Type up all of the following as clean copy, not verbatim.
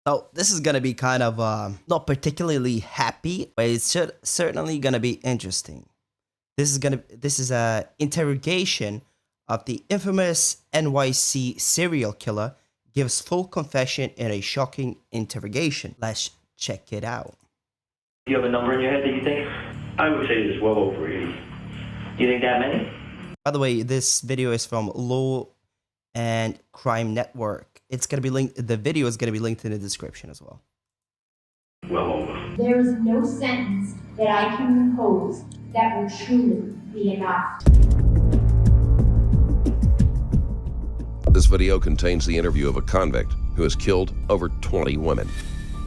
So this is gonna be kind of not particularly happy, but it's certainly gonna be interesting. This is a interrogation of the infamous NYC serial killer gives full confession in a shocking interrogation. Let's check it out. Do you have a number in your head that you think? I would say there's well over 80. Do you think that many? By the way, this video is from Law and Crime Network. It's gonna be linked. The video is gonna be linked in the description as well. Well over. There is no sentence that I can impose that will truly be enough. This video contains the interview of a convict who has killed over 20 women.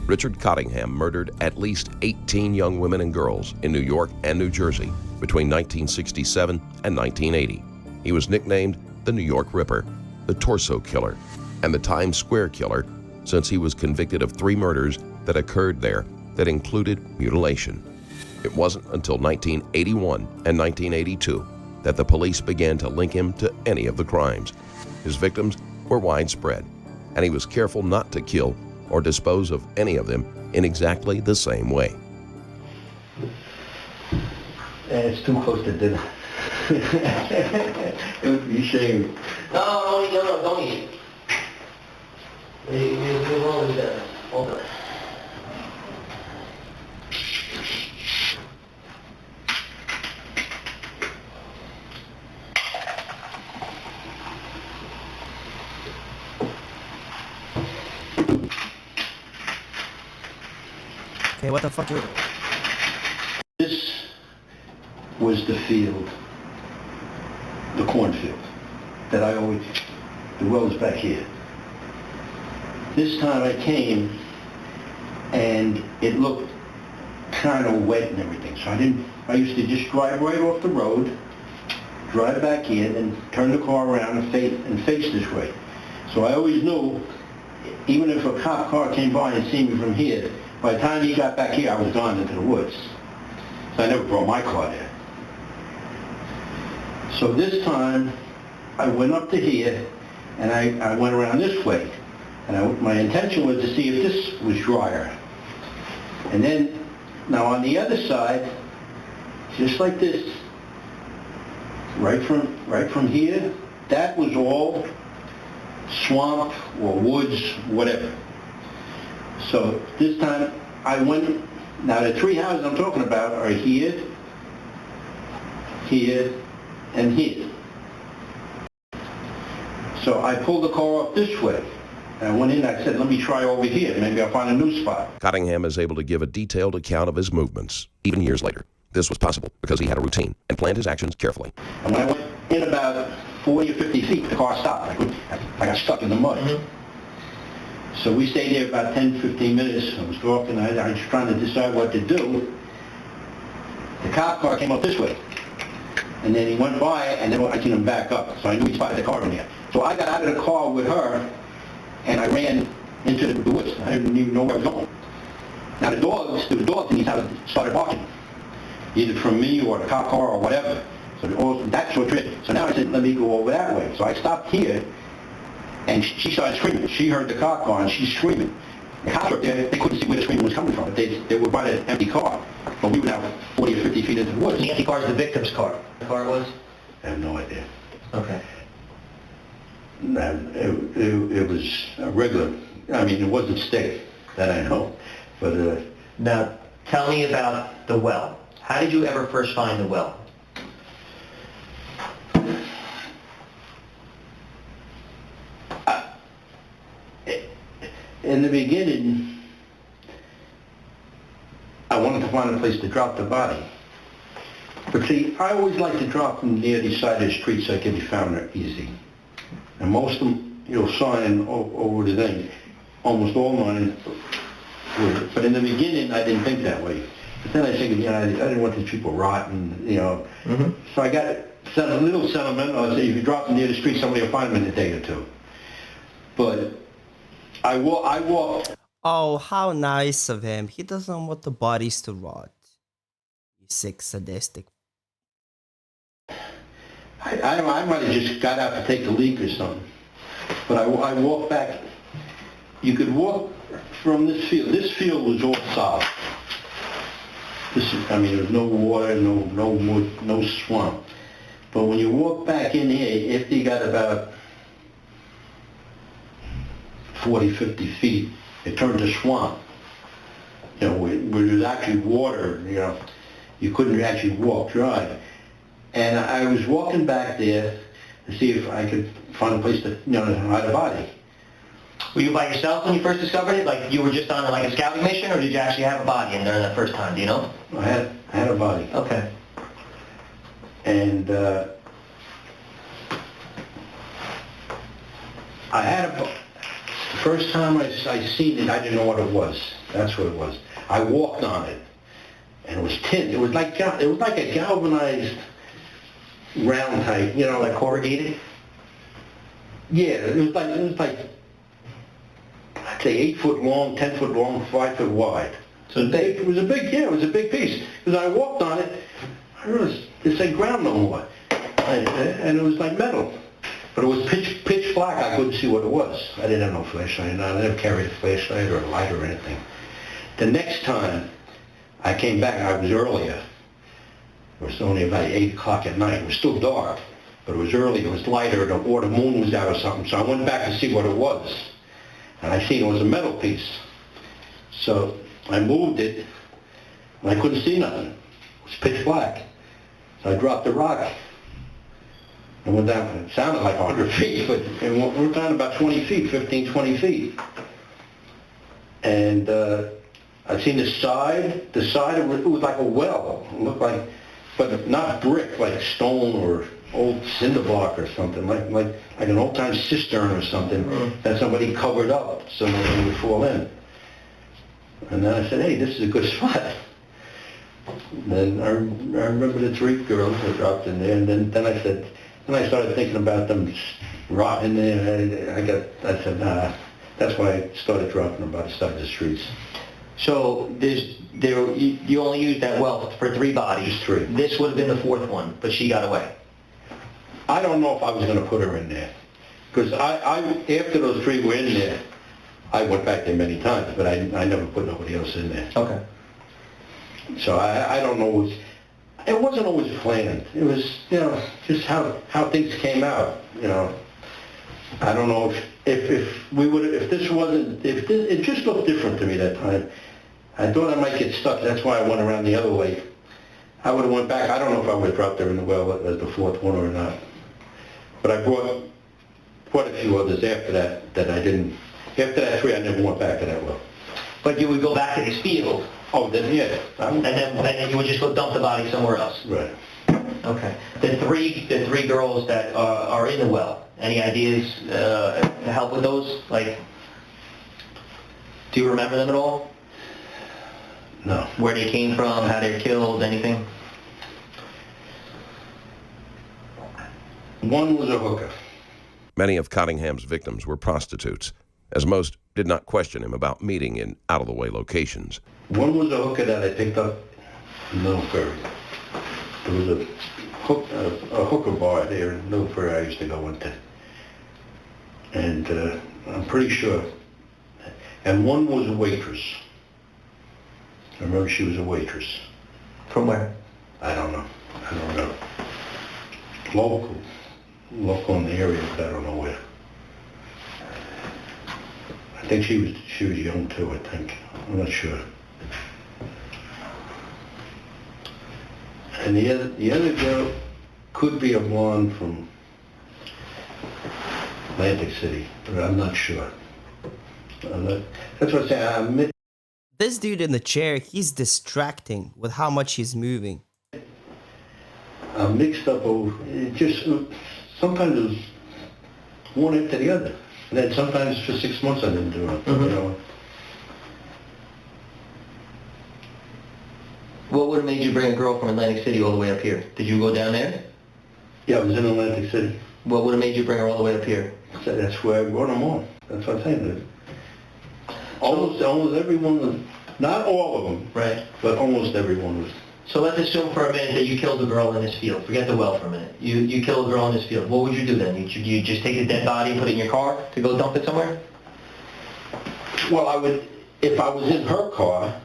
Richard Cottingham murdered at least 18 young women and girls in New York and New Jersey between 1967 and 1980. He was nicknamed the New York Ripper, the Torso Killer, and the Times Square Killer since he was convicted of 3 murders that occurred there that included mutilation. It wasn't until 1981 and 1982 that the police began to link him to any of the crimes. His victims were widespread, and he was careful not to kill or dispose of any of them in exactly the same way. It's too close to dinner. It would be a shame. No, don't eat. You're wrong with that. Hold on. Okay, what the fuck? This was the field, the cornfield, that I always, the well's back here. This time I came and it looked kind of wet and everything, so I used to just drive right off the road, drive back in and turn the car around and face this way. So I always knew, even if a cop car came by and seen me from here, by the time he got back here, I was gone into the woods. So I never brought my car there. So this time, I went up to here, and I went around this way. And my intention was to see if this was drier. And then, now on the other side, just like this, right from here, that was all swamp or woods, whatever. So this time I went, now the 3 houses I'm talking about are here, here, and here. So I pulled the car up this way. And I went in, I said, let me try over here, maybe I'll find a new spot. Cottingham is able to give a detailed account of his movements, even years later. This was possible because he had a routine and planned his actions carefully. And when I went in about 40 or 50 feet, the car stopped. I got stuck in the mud. Mm-hmm. So we stayed there about 10, 15 minutes. I was talking, I was trying to decide what to do. The cop car came up this way. And then he went by, and then I seen him back up. So I knew he spotted the car in there. So I got out of the car with her, and I ran into the woods. I didn't even know where I was going. Now there was dogs in these houses started barking, either from me or the cop car or whatever. So that's what triggered. So now I said, let me go over that way. So I stopped here, and she started screaming. She heard the cop car, and she's screaming. The cops were there, they couldn't see where the screaming was coming from. They were by the empty car. But we were now 40 or 50 feet into the woods. The empty car is the victim's car. The car was? I have no idea. Okay. It was a regular, I mean, it wasn't steady, that I know, but... Now, tell me about the well. How did you ever first find the well? In the beginning, I wanted to find a place to drop the body. But see, I always like to drop them near the side of the street so it can be found easy. And most of them, you'll sign over the thing. Almost all mine were. But in the beginning, I didn't think that way. But then I figured, I didn't want these people rotting, Mm-hmm. So I got a little sentimental. I said, if you drop them near the street, somebody will find them in a day or two. But I walked. Oh, how nice of him. He doesn't want the bodies to rot. You sick, sadistic. I might have just got out to take a leak or something. But I walked back. You could walk from this field was all solid. I mean, there was no water, no wood, no swamp. But when you walk back in here, after you got about 40, 50 feet, it turned to swamp. You know, where there's actually water, you know, you couldn't actually walk dry. And I was walking back there to see if I could find a place to, you know, hide a body. Were you by yourself when you first discovered it? Like you were just on like a scouting mission, or did you actually have a body in there that first time? Do you know? I had a body. Okay. And I had the first time I seen it, I didn't know what it was. That's what it was. I walked on it, and it was tin. It was like a galvanized round type, you know, Like corrugated? yeah. It was like I'd say 8 foot long, 10 foot long, 5 foot wide. So big. It was a big, yeah, it was a big piece. Because I walked on it, I realized this ain't ground no more, and it was like metal. But it was pitch black. I couldn't see what it was. I didn't have no flashlight. I never carried a flashlight or a light or anything. The next time I came back, I was earlier. It was only about 8 o'clock at night. It was still dark, but it was early. It was lighter, or the moon was out or something. So I went back to see what it was, and I seen it was a metal piece. So I moved it, and I couldn't see nothing. It was pitch black. So I dropped the rock. And went down, it sounded like 100 feet, but we're down about 20 feet, 15, 20 feet. And I seen the side, it was like a well. It looked like, but not brick, like stone or old cinder block or something, like an old-time cistern or something that somebody covered up so nobody would fall in. And then I said, hey, this is a good spot. And then I remember the 3 girls that dropped in there, and then I said, I started thinking about them rotting there. I said, nah. That's why I started dropping them by the side of the streets. So you only used that well for 3 bodies. Just 3. This would have been the 4th one, but she got away. I don't know if I was going to put her in there. Because after those 3 were in there, I went back there many times, but I never put nobody else in there. Okay. So I don't know. It wasn't always planned. It was, you know, just how things came out, you know. I don't know if we would, if this wasn't, it just looked different to me that time. I thought I might get stuck. That's why I went around the other way. I would have went back. I don't know if I would have dropped her in the well as the 4th one or not. But I brought quite a few others after that I didn't. After that 3, I never went back to that well. But you would go back to this field. Oh, then yeah. And then you would just go dump the body somewhere else. Right. Okay. The three girls that are in the well. Any ideas to help with those? Like, do you remember them at all? No. Where they came from, how they were killed, anything? One was a hooker. Many of Cottingham's victims were prostitutes, as most did not question him about meeting in out-of-the-way locations. One was a hooker that I picked up in Little Ferry. There was a hooker bar there in Little Ferry I used to go into. And I'm pretty sure. And one was a waitress. I remember she was a waitress. From where? I don't know. Local in the area, but I don't know where. I think she was young too, I think. I'm not sure. And the other girl could be a blonde from Atlantic City, but I'm not sure. That's what I'm saying. This dude in the chair, he's distracting with how much he's moving. I'm mixed up over, it just, sometimes it was one after the other. And then sometimes for 6 months I didn't do it, you know. What would have made you bring a girl from Atlantic City all the way up here? Did you go down there? Yeah, I was in Atlantic City. What would have made you bring her all the way up here? So that's where I brought them all. That's what I'm saying. Almost everyone was, not all of them, Right. but almost everyone was. So let's assume for a minute that you killed a girl in this field. Forget the well for a minute. You killed a girl in this field. What would you do then? You just take a dead body and put it in your car to go dump it somewhere? Well, I would, if I was in her car,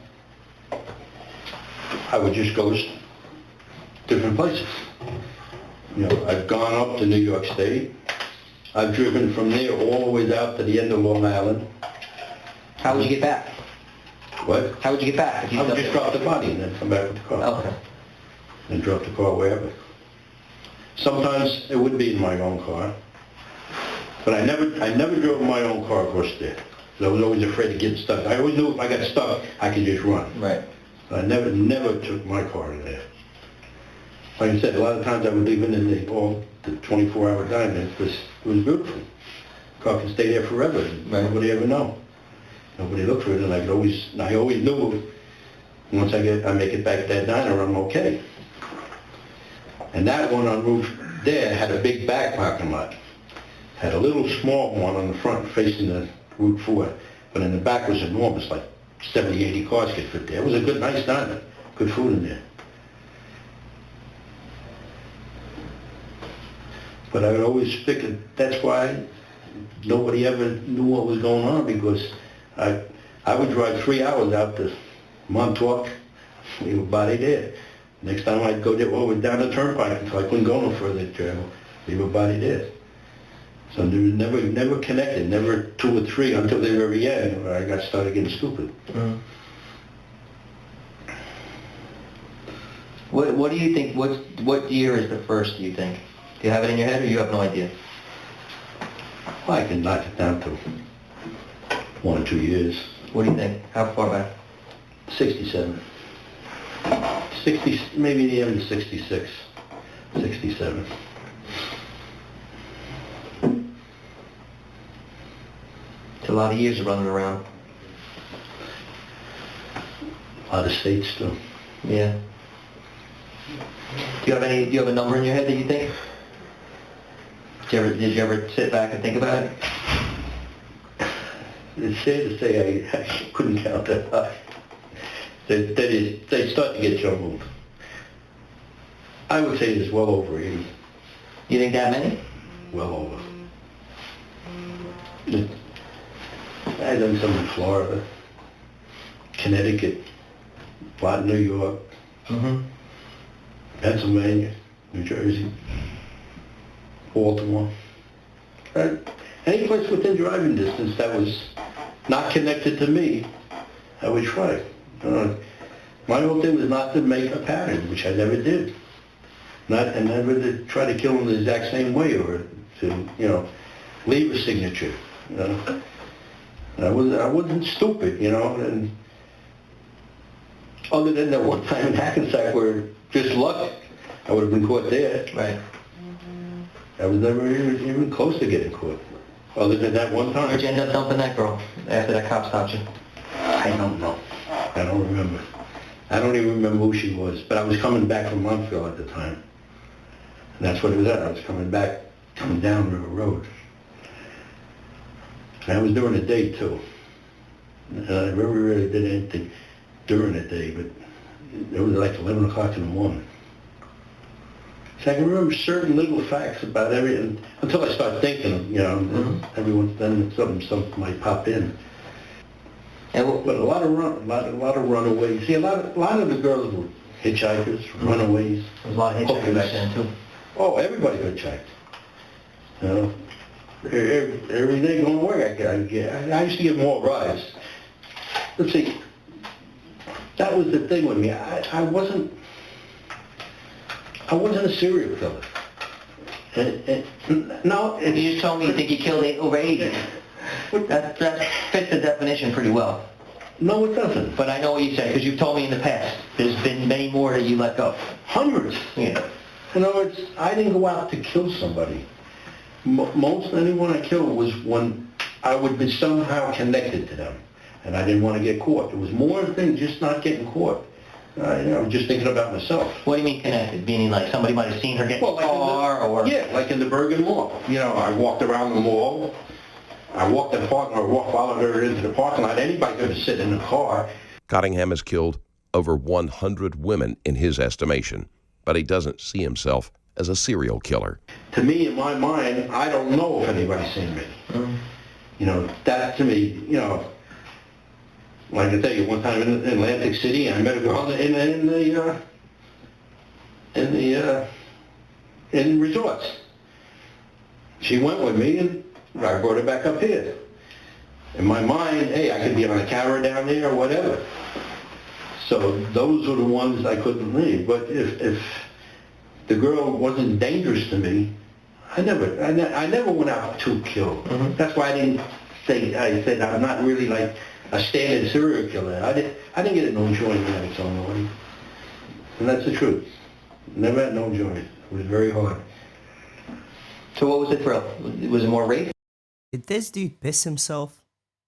I would just go different places. You know, I've gone up to New York State. I've driven from there all the way out to the end of Long Island. How would you get back? What? How would you get back? If you I would just drop the body and then come back with the car. Okay. And drop the car wherever. Sometimes it would be in my own car. But I never drove my own car across there. I was always afraid of getting stuck. I always knew if I got stuck, I could just run. Right. I never took my car in there. Like I said, a lot of times I would leave it in the 24-hour diner because it was beautiful. Car could stay there forever. Right. Nobody ever know. Nobody looked for it, and I always knew once I make it back to that diner, I'm okay. And that one on Route there had a big back parking lot. Had a little small one on the front facing the Route 4, but in the back was enormous, like 70, 80 cars could fit there. It was a good, nice diner. Good food in there. But I would always figure that's why nobody ever knew what was going on, because I would drive 3 hours out to Montauk, leave a body there. Next time I'd go there over down the turnpike until I couldn't go no further to travel, leave a body there. So there was never connected, never 2 or 3 until the very end where I started getting stupid. Mm-hmm. What do you think, what year is the first, do you think? Do you have it in your head, or you have no idea? Well, I can knock it down to 1 or 2 years. What do you think? How far back? 67. 60, maybe the end of 66, 67. It's a lot of years of running around. A lot of states too. Yeah. Do you have a number in your head that you think? Did you ever sit back and think about it? It's sad to say I couldn't count that high. They start to get jumbled. I would say it's well over 80. You think that many? Well over. I've done some in Florida, Connecticut, a lot in New York, Pennsylvania, New Jersey, Baltimore. Any place within driving distance that was not connected to me, I would try. My whole thing was not to make a pattern, which I never did. And never to try to kill them the exact same way, or to, leave a signature. I wasn't stupid, and other than that one time in Hackensack where just luck, I would have been caught there. Right. I was never even close to getting caught, other than that one time. Where'd you end up dumping that girl after that cop stopped you? I don't know. I don't remember. I don't even remember who she was, but I was coming back from Montreal at the time. And that's what it was at. I was coming down River Road. And I was during the day too. And I never really did anything during the day, but it was like 11 o'clock in the morning. So I can remember certain little facts about everything until I start thinking, then something might pop in. But a lot of runaways. See, a lot of the girls were hitchhikers, runaways. There was a lot of hitchhikers back then too. Oh, everybody hitchhiked. Every day going to work, I used to get more rides. Let's see, that was the thing with me. I wasn't a serial killer. No, You just told me you think you killed over 80. That fits the definition pretty well. No, it doesn't. But I know what you say, because you've told me in the past, there's been many more that you let go. Hundreds. Yeah. In other words, I didn't go out to kill somebody. Most anyone I killed was when I would be somehow connected to them, and I didn't want to get caught. It was more than just not getting caught. I was just thinking about myself. What do you mean connected? Meaning like somebody might have seen her get in Like the car, or... Yeah, like in the Bergen Mall. I walked around the mall. I walked the parking lot, followed her into the parking lot. Anybody could sit in the car. Cottingham has killed over 100 women in his estimation, but he doesn't see himself as a serial killer. To me, in my mind, I don't know if anybody's seen me. That to me, Like I tell you, one time in Atlantic City, I met a girl in resorts. She went with me, and I brought her back up here. In my mind, hey, I could be on a camera down there or whatever. So those were the ones I couldn't leave. But if the girl wasn't dangerous to me, I never went out to kill. That's why I said I'm not really like a standard serial killer. I didn't get no enjoyment out of someone. And that's the truth. Never had no enjoyment. It was very hard. So what was the thrill? Was it more rape? Did this dude piss himself?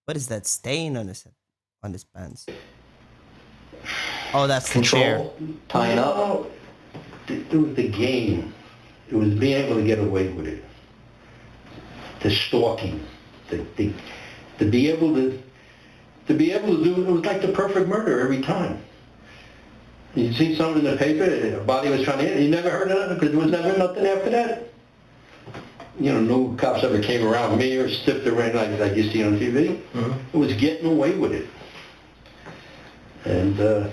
What is that stain on his pants? Oh, that's the chair. Control? Tying up? No, it was the game. It was being able to get away with it. The stalking. To be able to do it was like the perfect murder every time. You see something in the paper, a body was trying to hit, you never heard of it because there was never nothing after that. You know, no cops ever came around me or sniffed around like you see on TV. It was getting away with it. And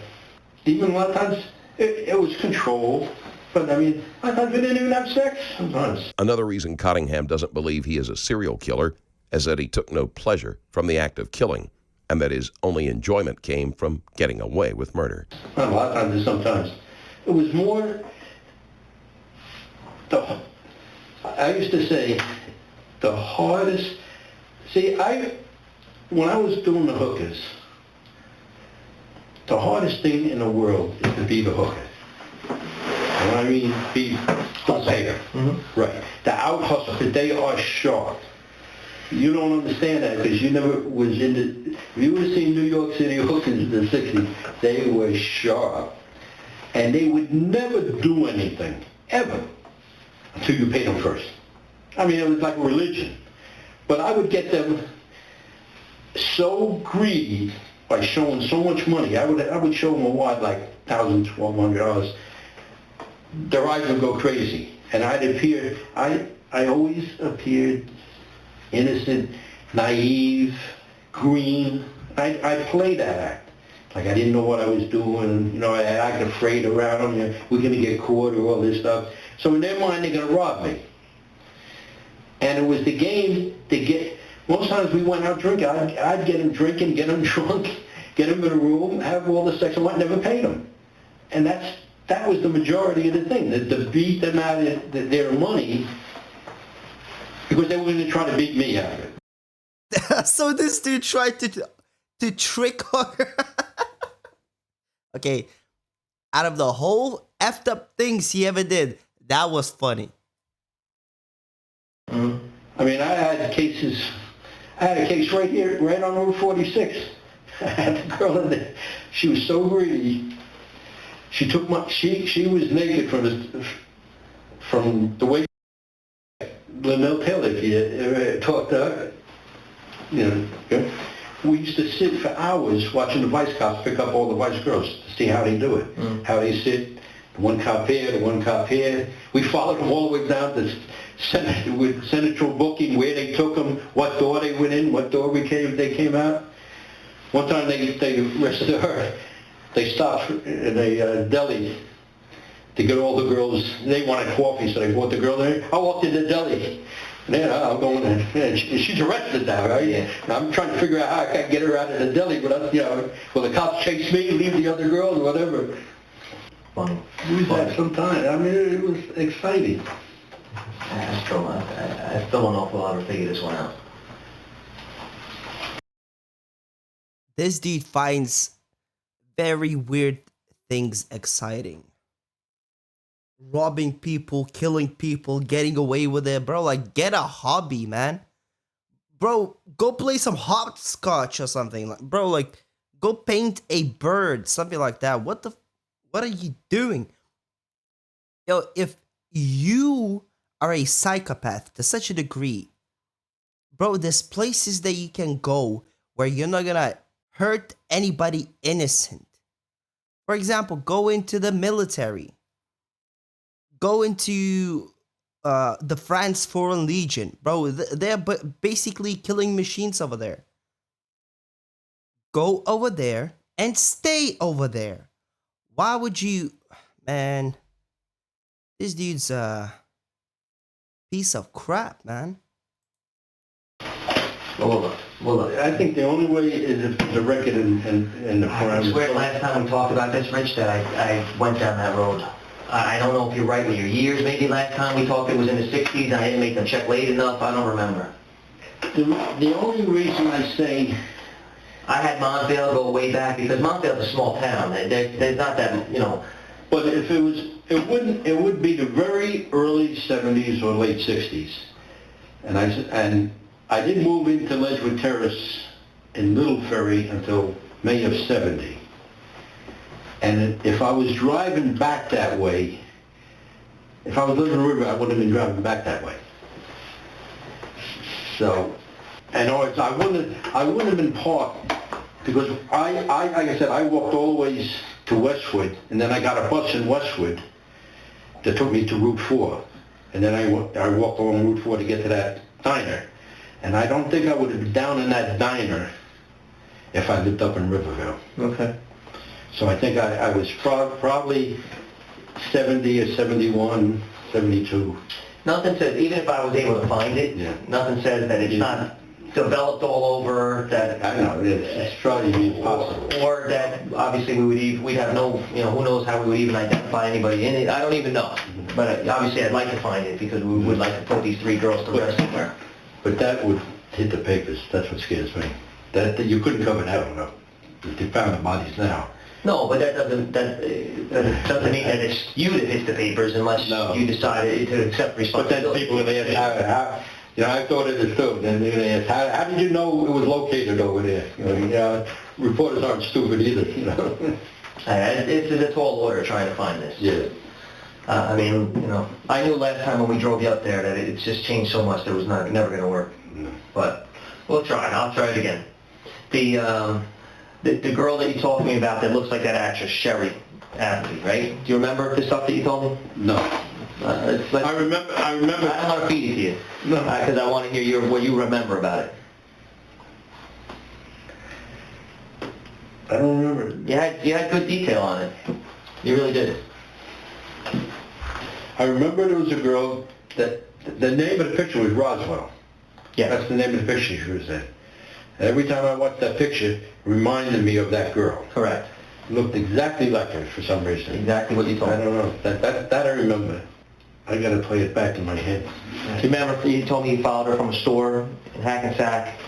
even a lot of times, it was control. But I mean, a lot of times we didn't even have sex sometimes. Another reason Cottingham doesn't believe he is a serial killer is that he took no pleasure from the act of killing, and that his only enjoyment came from getting away with murder. Not a lot of times, sometimes. It was more, I used to say, the hardest, when I was doing the hookers, the hardest thing in the world is to be the hooker. And I mean, be the payer. Right. The out hustle, they are sharp. You don't understand that because you never was in the, if you would have seen New York City hookers in the 60s, they were sharp. And they would never do anything, ever, until you paid them first. I mean, it was like a religion. But I would get them so greedy by showing so much money. I would show them a wad like $1,000, $1,200. Their eyes would go crazy. And I always appeared innocent, naive, green. I played that act. Like I didn't know what I was doing. You know, I acted afraid around them. You know, we're going to get caught or all this stuff. So in their mind, they're going to rob me. And it was the game to get, most times we went out drinking. I'd get them drinking, get them drunk, get them in a room, have all the sex, and I never paid them. And that was the majority of the thing, to beat them out of their money, because they were going to try to beat me out of it. So this dude tried to trick her. Okay, out of the whole effed up things he ever did, that was funny. I mean, I had a case right here, right on Route 46. I had the girl in there. She was so greedy. She took she was naked from the way Lynell Taylor, if you ever talked to her, you know, we used to sit for hours watching the vice cops pick up all the vice girls to see how they do it, how they sit, one cop here, the one cop here. We followed them all the way down to with central booking, where they took them, what door they went in, what door they came out. One time they arrested her. They stopped in a deli to get all the girls. They wanted coffee, so they brought the girl there. I walked in the deli. And then I'm going, and she's arrested now, right? Yeah. And I'm trying to figure out how I can get her out of the deli without, you know, will the cops chase me, leave the other girls, or whatever. Funny. We had some time. I mean, it was exciting. I still don't know if we'll ever figure this one out. This dude finds very weird things exciting. Robbing people, killing people, getting away with it. Bro, like, get a hobby, man. Bro, go play some hopscotch or something. Like, bro, like, go paint a bird, something like that. What are you doing? Yo, if you are a psychopath to such a degree, bro, there's places that you can go where you're not gonna hurt anybody innocent. For example, go into the military. Go into the France Foreign Legion. Bro, they're basically killing machines over there. go over there and stay over there. Why would you, man? This dude's a piece of crap, man. Well, look. I think the only way is if the record and the I parameters. swear last time we talked about this, Rich, that I went down that road. I don't know if you're right with your years. Maybe last time we talked it was in the 60s and I didn't make them check late enough. I don't remember. The only reason I say, I had Montvale go way back because Montvale's a small town. There's not that, you know. but if it was, it would be the very early 70s or late 60s. And I didn't move into Ledgewood Terrace in Little Ferry until May of 70. And if I was driving back that way, if I was living in the river, I wouldn't have been driving back that way. So, and also, I wouldn't have been parked, because like I said, I walked all the ways to Westwood, and then I got a bus in Westwood that took me to Route 4. And then I walked along Route 4 to get to that diner. And I don't think I would have been down in that diner if I lived up in Riverville. Okay. So I think I was probably 70 or 71, 72. Nothing says, even if I was able to find it, Yeah. nothing says that it's not developed all over, that... I know, it's probably impossible. Or that, obviously, we'd have no, you know, who knows how we would even identify anybody in it. I don't even know. But obviously, I'd like to find it because we would like to put these 3 girls to rest somewhere. But that would hit the papers. That's what scares me. That you couldn't cover that one up. They found the bodies now. No, but that doesn't mean that it's you that hits the papers unless you decide to accept But responsibility. then people, they ask, I thought it is too. Then they ask, how did you know it was located over there? Reporters aren't stupid either, It's a tall order trying to find this. Yeah. I mean, I knew last time when we drove you up there that it's just changed so much that it was never going to work. No. But we'll try it. I'll try it again. The girl that you talked to me about that looks like that actress, Sherry Athley, right? Do you remember the stuff that you told me? No. I remember. I don't want to feed it to you. No. Because I want to hear what you remember about it. I don't remember. You had good detail on it. You really did. I remember there was a girl that the name of the picture was Roswell. Yeah. That's the name of the picture she was in. Every time I watched that picture, it reminded me of that girl. Correct. Looked exactly like her for some reason. Exactly what you told me. I don't know. That I remember. I got to play it back in my head. Do you remember you told me you followed her from a store in Hackensack?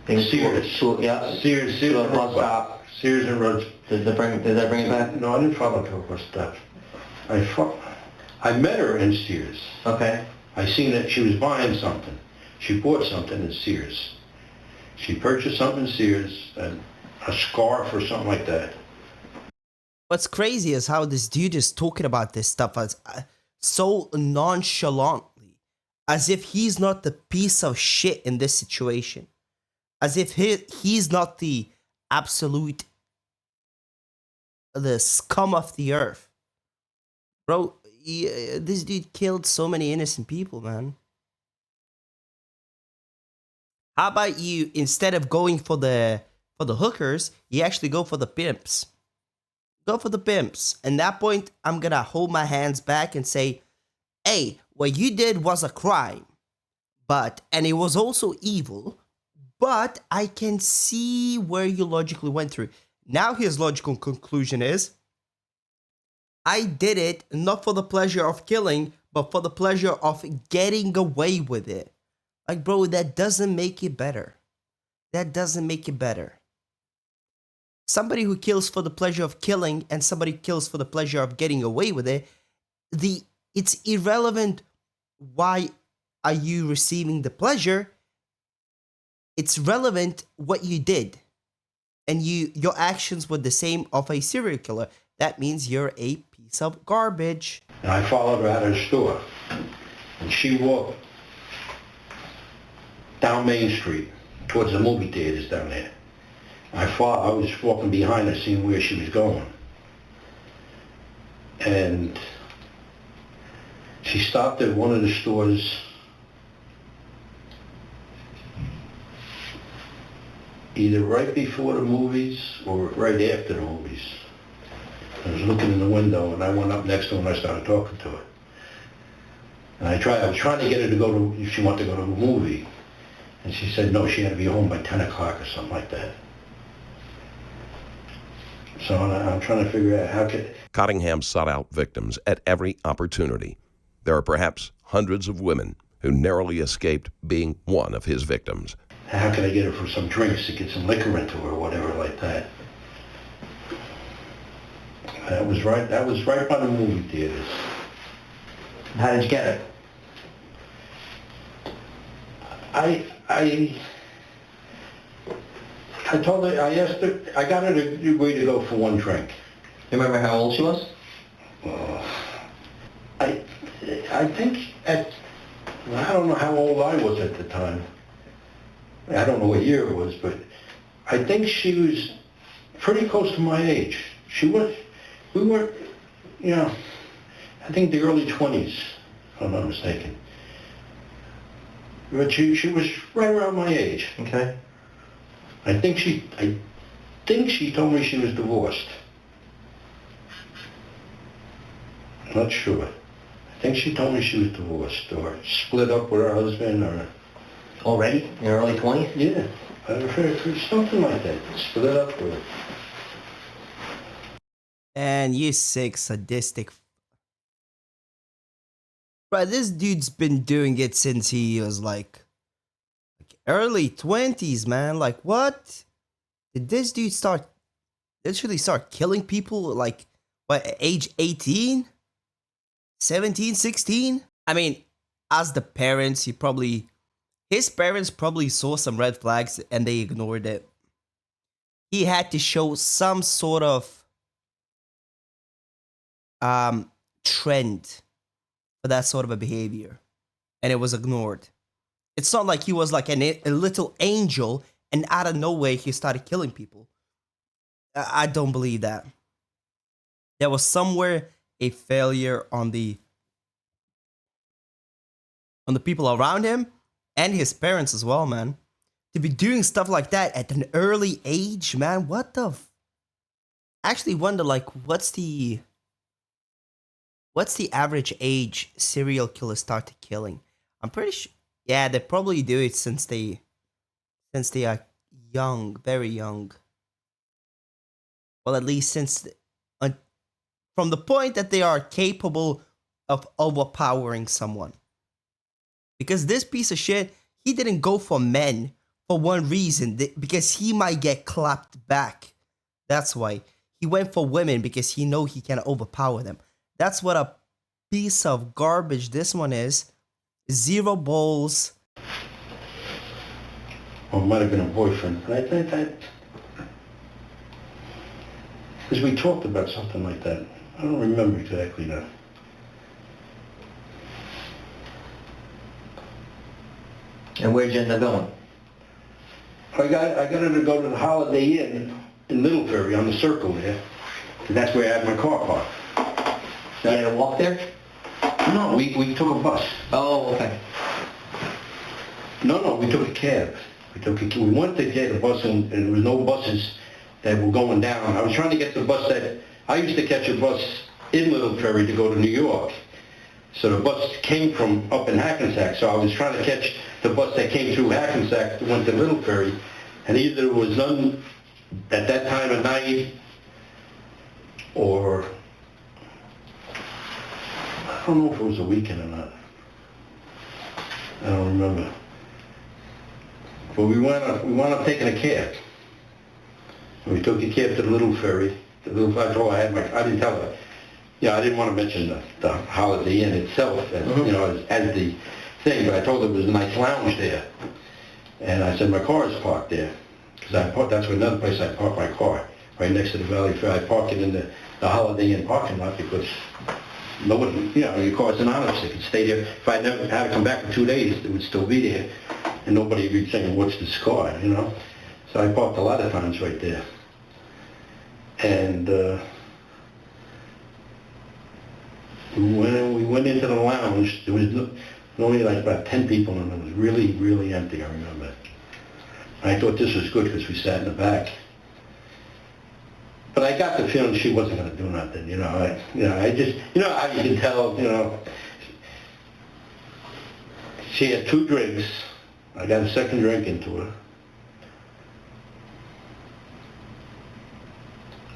Sears. Yeah. Sears To a and bus stop. Sears and Rhodes. Did that bring it back? No, I didn't follow her to a bus stop. I met her in Sears. Okay. I seen that she was buying something. She bought something in Sears. She purchased something in Sears, a scarf or something like that. What's crazy is how this dude is talking about this stuff as so nonchalantly, as if he's not the piece of shit in this situation, as if he's not the absolute, the scum of the earth. Bro, this dude killed so many innocent people, man. How about you, instead of going for the hookers, you actually go for the pimps? Go for the pimps. And that point, I'm gonna hold my hands back and say, hey, what you did was a crime, and it was also evil, but I can see where you logically went through. Now his logical conclusion is, I did it not for the pleasure of killing, but for the pleasure of getting away with it. Like, bro, that doesn't make it better. That doesn't make it better. Somebody who kills for the pleasure of killing and somebody who kills for the pleasure of getting away with it, it's irrelevant why are you receiving the pleasure. It's relevant what you did. And your actions were the same of a serial killer. That means you're a piece of garbage. And I followed her out of the store. And she walked down Main Street towards the movie theaters down there. I was walking behind her, seeing where she was going. And she stopped at one of the stores either right before the movies or right after the movies. I was looking in the window, and I went up next to her and I started talking to her. And I was trying to get her to go to, if she wanted to go to a movie. And she said no, she had to be home by 10 o'clock or something like that. So I'm trying to figure out how could... Cottingham sought out victims at every opportunity. There are perhaps hundreds of women who narrowly escaped being one of his victims. How can I get her for some drinks to get some liquor into her or whatever like that? That was right by the movie theaters. How did you get it? I told her, I asked her, I got her to agree to go for one drink. You remember how old she was? I think I don't know how old I was at the time. I don't know what year it was, but I think she was pretty close to my age. We were, you know, I think the early 20s, if I'm not mistaken. But she was right around my age. Okay. I think she told me she was divorced. Not sure. I think she told me she was divorced or split up with her husband or... Already? In your early 20s? Yeah, I heard something like that. Split up with her. And you sick, sadistic. Bro, this dude's been doing it since he was like early 20s, man. Like, what? Did this dude literally start killing people like, what, at age 18? 17, 16? I mean, as the parents, his parents probably saw some red flags and they ignored it. He had to show some sort of trend for that sort of a behavior, and it was ignored. It's not like he was like a little angel and out of nowhere he started killing people. I don't believe that. There was somewhere a failure on the people around him and his parents as well, man. To be doing stuff like that at an early age, man, what the I actually wonder, like, what's the average age serial killers start killing? I'm pretty sure, yeah, they probably do it since they are young, very young. Well, at least from the point that they are capable of overpowering someone. Because this piece of shit, he didn't go for men for one reason, because he might get clapped back. That's why. He went for women because he know he can overpower them. That's what a piece of garbage this one is. 0 balls. Or it might have been a boyfriend. But I think that... Because we talked about something like that. I don't remember exactly now. And where'd you end up going? I got her to go to the Holiday Inn in Middlebury on the Circle there. And that's where I had my car parked. You had to walk there? No, we took a bus. Oh, okay. No, we took a cab. We went to get a bus and there was no buses that were going down. I was trying to get the bus that... I used to catch a bus in Middlebury to go to New York. So the bus came from up in Hackensack, so I was trying to catch the bus that came through Hackensack that went to Middlebury, and either it was none at that time of night, or I don't know if it was a weekend or not. I don't remember. But we wound up taking a cab. And we took a cab to the Little Ferry. The Little Ferry. Oh, I didn't tell her. Yeah, I didn't want to mention the Holiday Inn itself, as, you know, as the thing, but I told her there was a nice lounge there. And I said, my car is parked there. Because that's another place I parked my car, right next to the Valley Fair. I parked it in the Holiday Inn parking lot because nobody, you know, your car's anonymous. It could stay there. If I never had to come back for 2 days, it would still be there. And nobody would be saying, what's this car, you know? So I parked a lot of times right there. And when we went into the lounge, there was only like about 10 people and it was really, really empty, I remember. I thought this was good because we sat in the back. But I got the feeling she wasn't going to do nothing, you know. I just, you know how you can tell, you know. She had 2 drinks. I got a second drink into her.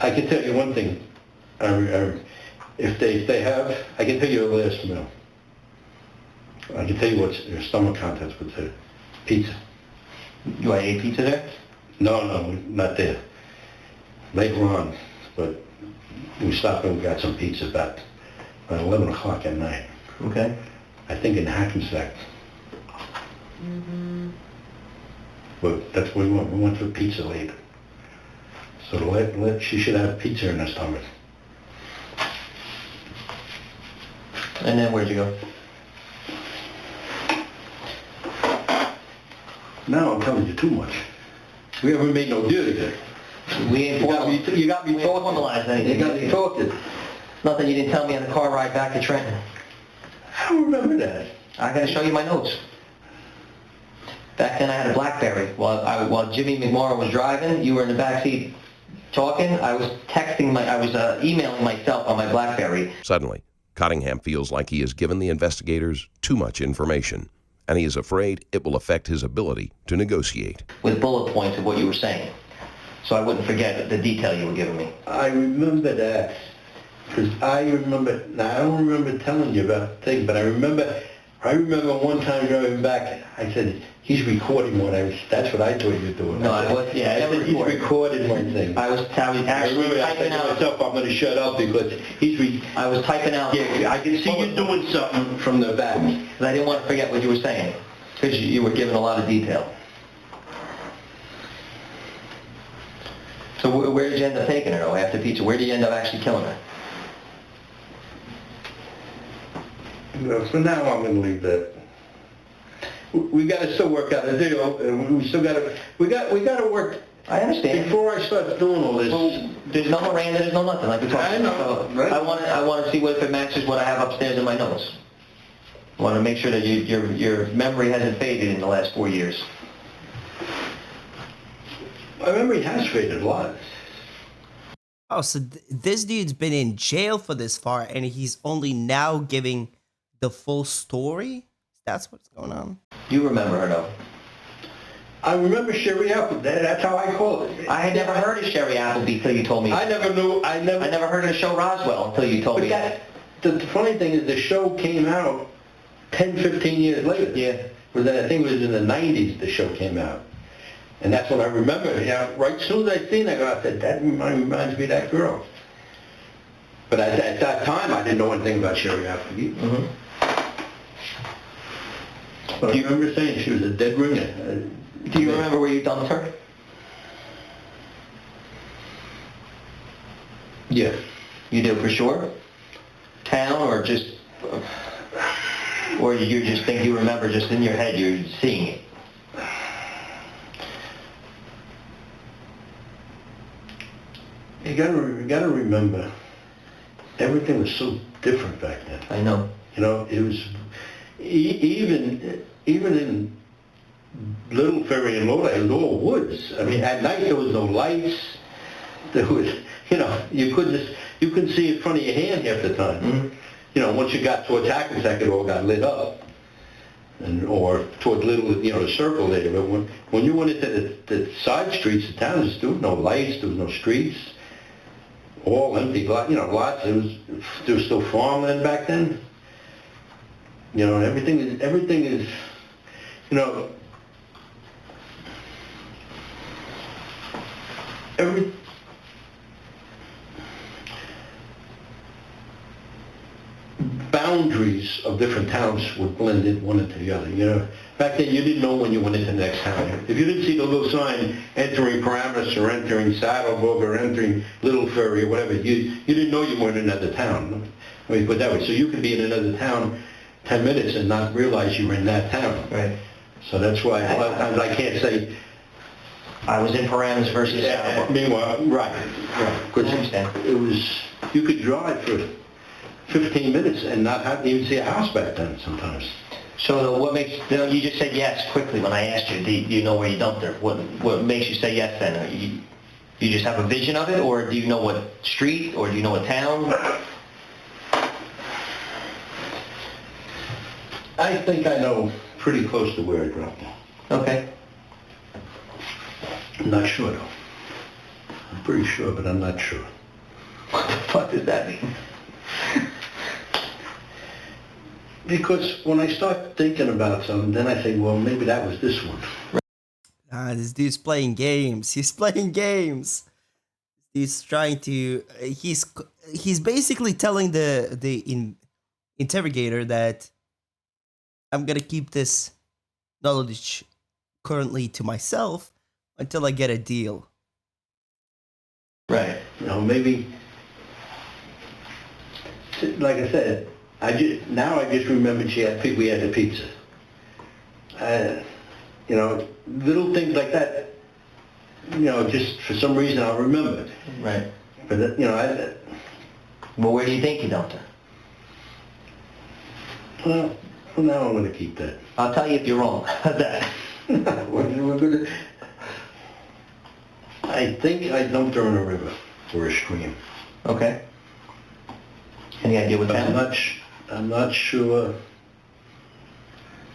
I can tell you one thing. If they have, I can tell you the last meal. I can tell you what's their stomach contents with the pizza. You ate pizza there? No, not there. Later on, but we stopped and we got some pizza about 11 o'clock at night. Okay. I think in Hackensack. But that's where we went. We went for pizza late. So she should have pizza in her stomach. And then where'd you go? Now I'm telling you too much. We haven't made no deal yet. We ain't You got me we ain't talking. formalized anything. You got me talking. Nothing you didn't tell me on the car ride back to Trenton. I don't remember that. I gotta show you my notes. Back then I had a BlackBerry. While Jimmy McMorrow was driving, you were in the backseat talking. I was emailing myself on my BlackBerry. Suddenly, Cottingham feels like he has given the investigators too much information, and he is afraid it will affect his ability to negotiate. With bullet points of what you were saying, so I wouldn't forget the detail you were giving me. I remember that. Because I don't remember telling you about the thing, but I remember one time driving back, I said, he's recording that's what I thought you were doing. No, I was, yeah, I said, he's recorded my thing. I was actually typing out. Myself, I'm going to shut up because I was typing out. Yeah, I can see you doing something from the back. Because I didn't want to forget what you were saying, because you were giving a lot of detail. So where did you end up taking her, though, after pizza? Where did you end up actually killing her? For now, I'm going to leave that. We got to still work out a deal, and we got to work. I understand. Before I start doing all this. Well, there's no Miranda, there's no nothing, like we talked about. I know, So right. I want to see if it matches what I have upstairs in my notes. I want to make sure that your memory hasn't faded in the last 4 years. My memory has faded a lot. Oh, so this dude's been in jail for this far, and he's only now giving the full story? That's what's going on. You remember her, though? I remember Sherry Appleby. That's how I call it. I had never heard of Sherry Appleby until you told me. I never knew. I never heard of the show Roswell until you told me. The funny thing is the show came out 10, 15 years later. Yeah. I think it was in the 90s the show came out. And that's what I remember. Yeah, right as soon as I seen that girl, I said, that reminds me of that girl. But at that time, I didn't know anything about Sherry Appleby. Mm-hmm. But I remember saying she was a dead ringer. Do you remember where you dumped her? Yeah. You do, for sure? Town, or just... Or you just think you remember, just in your head, you're seeing it? You gotta remember, everything was so different back then. I know. You know, it was even in Little Ferry and Lodi, it was all woods. I mean, at night there was no lights. There was, you know, you couldn't see in front of your hand half the time. Mm-hmm. You know, once you got towards Hackensack, it all got lit up, or towards Little, you know, the circle there. But when you went into the side streets of town, there was no lights, there was no streets. All empty, you know, lots. There was still farmland back then. You know, everything is, you know, boundaries of different towns would blend in one into the other. You know, back then you didn't know when you went into the next town. If you didn't see the little sign entering Paramus or entering Saddlebrook or entering Little Ferry or whatever, you didn't know you were in another town. I mean, put it that way. So you could be in another town 10 minutes and not realize you were in that town. Right. So that's why a lot of times I can't say. I was in Paramus versus Saddlebrook. Meanwhile, right. Because I understand. it was, you could drive for 15 minutes and not even see a house back then sometimes. So what makes, you just said yes quickly when I asked you, do you know where you dumped her? What makes you say yes then? You just have a vision of it, or do you know what street, or do you know what town? I think I know pretty close to where I dropped her. Okay. I'm not sure though. I'm pretty sure, but I'm not sure. What the fuck does that mean? Because when I start thinking about something, then I say, well, maybe that was this one. This dude's playing games. He's playing games. He's trying to. He's basically telling the interrogator that I'm gonna keep this knowledge currently to myself until I get a deal. Right. You know, maybe, like I said, now I just remembered we had the pizza. You know, little things like that, you know, just for some reason I'll remember it. Right. But, you know, Well, where do you think you dumped her? well, now I'm going to keep that. I'll tell you if you're wrong. How's that? We're gonna, I think I dumped her in a river or a stream. Okay. Any idea what But town? I'm not sure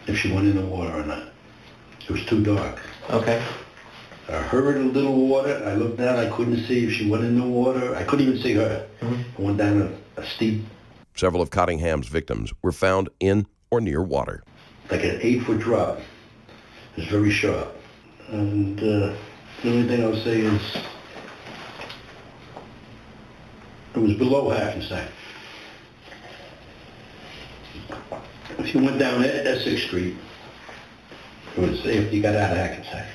if she went in the water or not. It was too dark. Okay. I heard a little water. I looked down. I couldn't see if she went in the water. I couldn't even see her. I went down a steep, Several of Cottingham's victims were found in or near water. like an 8-foot drop. It was very sharp. And the only thing I'll say is it was below Hackensack. If you went down Essex Street, it was if you got out of Hackensack.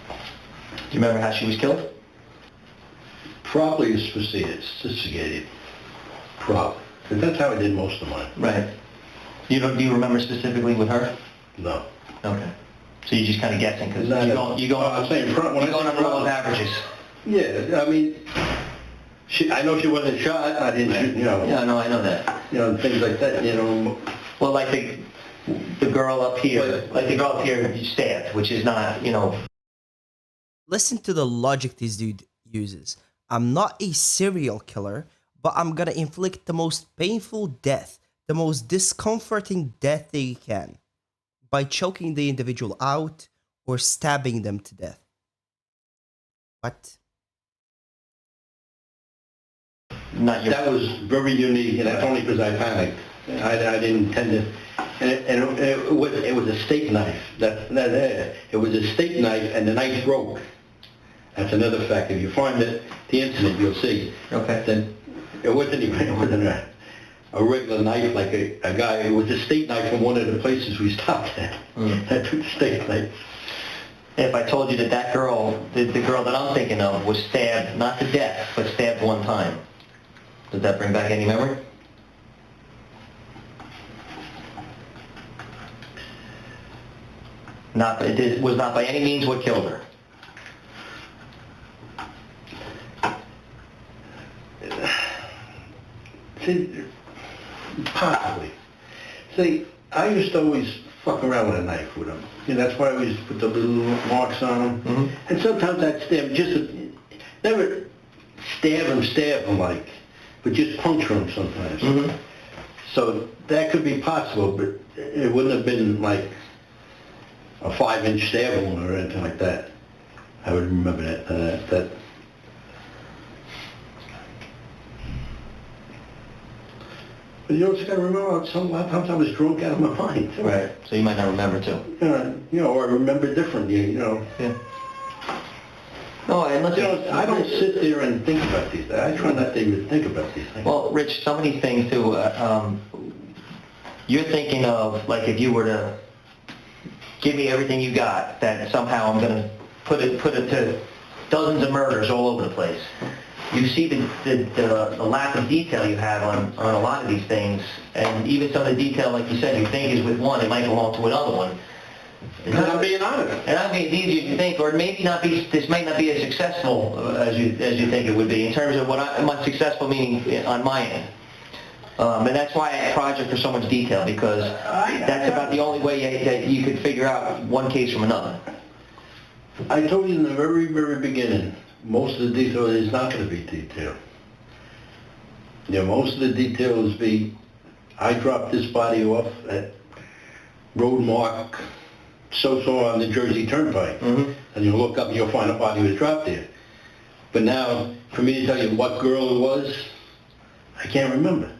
Do you remember how she was killed? Probably asphyxiated. Probably. But that's how I did most of mine. Right. Do you remember specifically with her? No. Okay. So you're just kind of guessing because you go I'm saying front when I on say the roll of front. averages. Yeah, I mean, I know she wasn't shot. I didn't shoot, you know. Yeah, no, I know that. You know, things like that, you know. Well, like the girl up here, you stabbed, which is not, you know. Listen to the logic this dude uses. I'm not a serial killer, but I'm gonna inflict the most painful death, the most discomforting death they can, by choking the individual out or stabbing them to death. What? Not your. That was very unique, and that's only because I panicked. I didn't intend to. And it was a steak knife. It was a steak knife, and the knife broke. That's another fact. If you find the incident, you'll see. Okay. Then it wasn't a regular knife like a guy. It was a steak knife from one of the places we stopped at. That took the steak knife. If I told you that girl, the girl that I'm thinking of, was stabbed, not to death, but stabbed one time, does that bring back any memory? It was not by any means what killed her. See, possibly. See, I used to always fuck around with a knife with them. You know, that's why I always put the little marks on them. And sometimes I'd stab never stab them like, but just puncture them sometimes. So that could be possible, but it wouldn't have been like a 5-inch stab wound or anything like that. I would remember that. But you also got to remember, a lot of times I was drunk out of my mind. Too. Right. So you might not remember too. You know, or I remember differently, you know. Yeah. No, and listen, You know, I don't sit there and think about these things. I try not to even think about these things. well, Rich, some of these things too, you're thinking of, like, if you were to give me everything you got, that somehow I'm going to put it to dozens of murders all over the place. You see the lack of detail you have on a lot of these things, and even some of the detail, like you said, you think is with one, it might belong to another one. Because I'm being honest. And I mean, it's easier to think, or it maybe not be. This might not be as successful as you think it would be in terms of my successful meaning on my end. And that's why I project for so much detail, because that's about the only way that you could figure out one case from another. I told you in the very, very beginning, most of the detail is not going to be detailed. Most of the details be, I dropped this body off at road mark so on the Jersey Turnpike. And you look up and you'll find a body was dropped there. But now, for me to tell you what girl it was, I can't remember.